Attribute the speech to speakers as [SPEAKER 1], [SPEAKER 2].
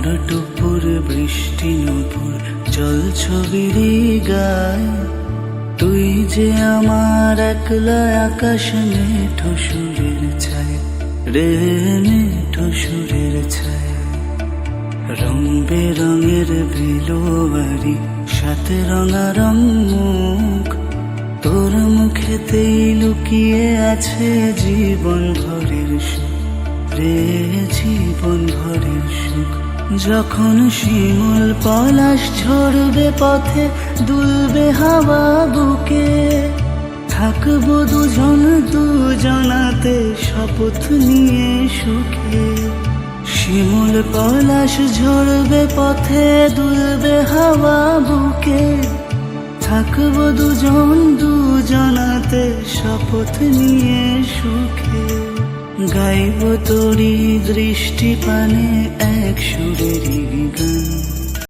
[SPEAKER 1] ভোর টুপুর বৃষ্টি নুপুর জল ছবিরি গায়, তুই যে আমার একলা আকাশ মেঠো সুরের ছায় রে, মেঠো সুরের ছায়। রং বেরঙের বিলোয়ারি সাথে রঙারঙ মুখ, তোর মুখেতেই লুকিয়ে আছে জীবন ভরের সুখ রে, জীবন ভরের সুখ। যখন শিমুল পলাশ ঝরবে পথে দুলবে হাওয়া বুকে, থাকবো দুজন দুজনাতে শপথ নিয়ে সুখে। শিমুল পলাশ ঝরবে পথে দুলবে হাওয়া বুকে, থাকবো দুজন দুজনাতে শপথ নিয়ে সুখে। গাইব তোরি দৃষ্টি পানে এক